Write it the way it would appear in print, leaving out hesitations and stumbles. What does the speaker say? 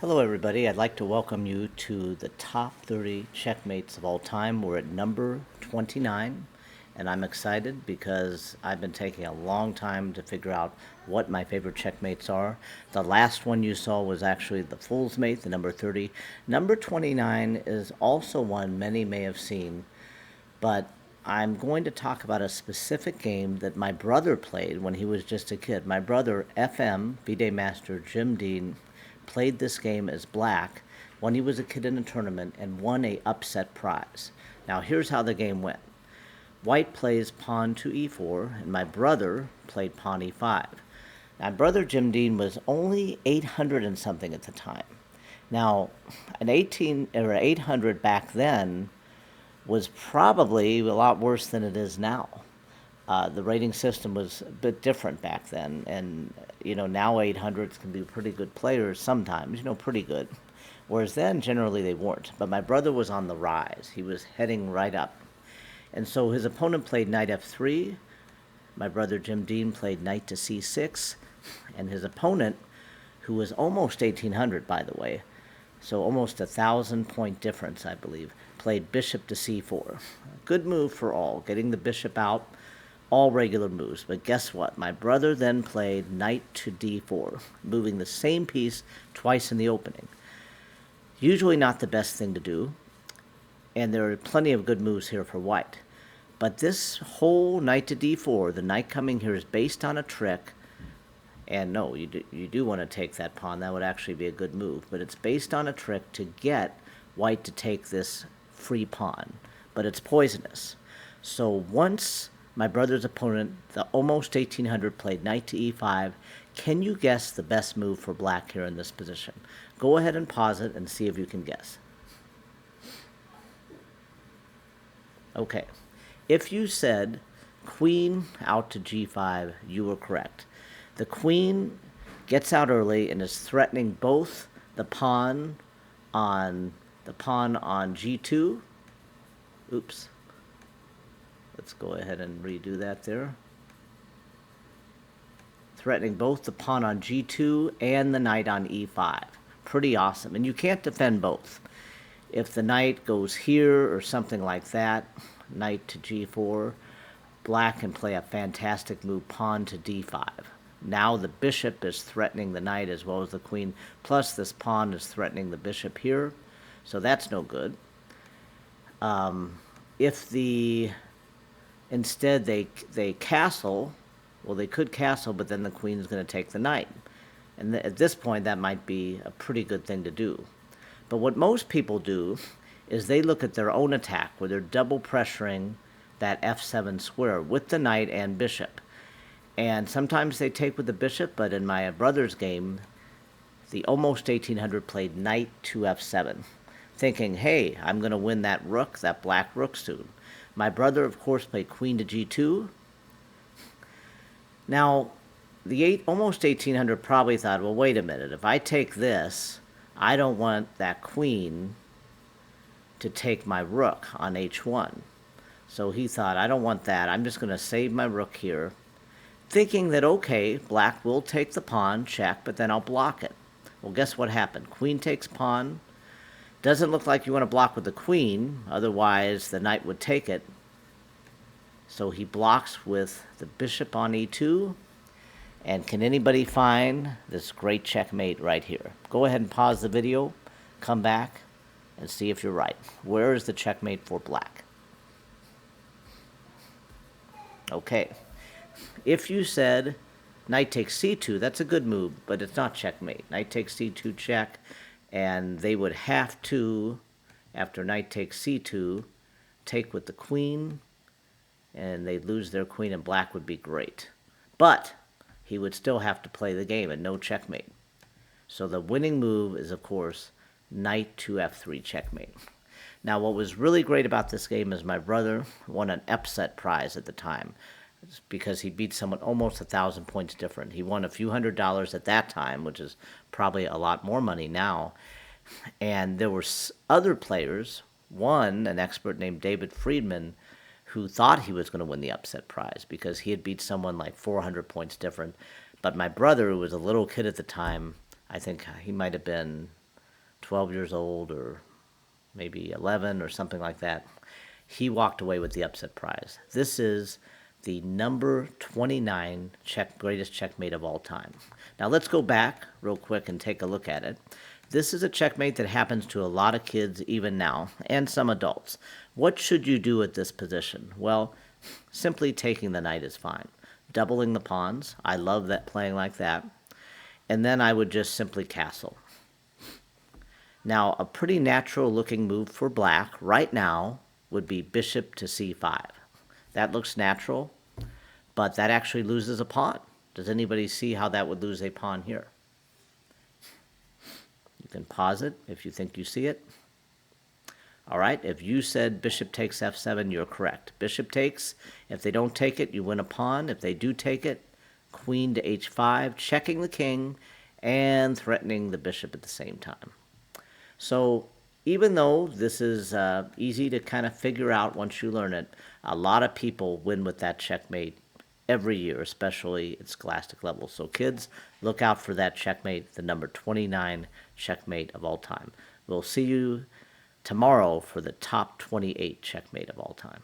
Hello, everybody. I'd like to welcome you to the top 30 checkmates of all time. We're at number 29, and I'm excited because I've been taking a long time to figure out what my favorite checkmates are. The last one you saw was actually the Fool's Mate, the number 30. Number 29 is also one many may have seen, but I'm going to talk about a specific game that my brother played when he was just a kid. My brother, FM, V-Day Master Jim Dean, played this game as black when he was a kid in a tournament and won a upset prize. Now here's how the game went. White plays pawn to e4, and my brother played pawn e5. My brother Jim Dean was only 800 and something at the time. Now, an 800 back then was probably a lot worse than it is now. The rating system was a bit different back then, and now 800s can be pretty good players sometimes, pretty good. Whereas then, generally, they weren't. But my brother was on the rise. He was heading right up. And so his opponent played knight f3. My brother Jim Dean played knight to c6. And his opponent, who was almost 1800, by the way, so almost 1,000-point difference, I believe, played bishop to c4. Good move for all, getting the bishop out, all regular moves. But guess what? My brother then played knight to d4, moving the same piece twice in the opening. Usually not the best thing to do, and there are plenty of good moves here for white. But this whole knight to d4, the knight coming here, is based on a trick. And no, you do want to take that pawn. That would actually be a good move. But it's based on a trick to get white to take this free pawn. But it's poisonous. So once my brother's opponent, the almost 1800, played knight to e5, can you guess the best move for black here in this position? Go ahead and pause it and see if you can guess. Okay. If you said queen out to g5, you were correct. The queen gets out early and is threatening both the pawn on g2. Oops. Let's go ahead and redo that there. Threatening both the pawn on g2 and the knight on e5. Pretty awesome. And you can't defend both. If the knight goes here or something like that, knight to g4, black can play a fantastic move, pawn to d5. Now the bishop is threatening the knight as well as the queen, plus this pawn is threatening the bishop here, so that's no good. Instead they castle, well, they could castle, but then the queen is going to take the knight. And at this point, that might be a pretty good thing to do. But what most people do is they look at their own attack, where they're double pressuring that f7 square with the knight and bishop. And sometimes they take with the bishop, but in my brother's game, the almost 1800 played knight to f7, thinking, hey, I'm going to win that rook, that black rook soon. My brother, of course, played queen to g2. Now, the almost 1800 probably thought, well, wait a minute. If I take this, I don't want that queen to take my rook on h1. So he thought, I don't want that. I'm just going to save my rook here, thinking that, okay, black will take the pawn, check, but then I'll block it. Well, guess what happened? Queen takes pawn. Doesn't look like you want to block with the queen, otherwise the knight would take it. So he blocks with the bishop on e2. And can anybody find this great checkmate right here? Go ahead and pause the video, come back, and see if you're right. Where is the checkmate for black? Okay. If you said knight takes c2, that's a good move, but it's not checkmate. Knight takes c2 check, and they would have to, after knight takes c2, take with the queen, and they'd lose their queen, and black would be great. But he would still have to play the game and no checkmate. So the winning move is, of course, knight to f3 checkmate. Now, what was really great about this game is my brother won an upset prize at the time, because he beat someone almost 1,000 points different. He won a few $100s at that time, which is probably a lot more money now. And there were other players, one, an expert named David Friedman, who thought he was going to win the upset prize because he had beat someone like 400 points different. But my brother, who was a little kid at the time, I think he might have been 12 years old or maybe 11 or something like that. He walked away with the upset prize. This is the number 29 greatest checkmate of all time. Now let's go back real quick and take a look at it. This is a checkmate that happens to a lot of kids even now, and some adults. What should you do at this position? Well, simply taking the knight is fine. Doubling the pawns, I love that, playing like that. And then I would just simply castle. Now, a pretty natural looking move for black right now would be bishop to c5. That looks natural, but that actually loses a pawn. Does anybody see how that would lose a pawn here? You can pause it if you think you see it. All right, if you said bishop takes f7, you're correct. Bishop takes. If they don't take it, you win a pawn. If they do take it, queen to h5, checking the king and threatening the bishop at the same time. So even though this is easy to kind of figure out once you learn it, a lot of people win with that checkmate every year, especially at scholastic level. So kids, look out for that checkmate, the number 29 checkmate of all time. We'll see you tomorrow for the top 28 checkmate of all time.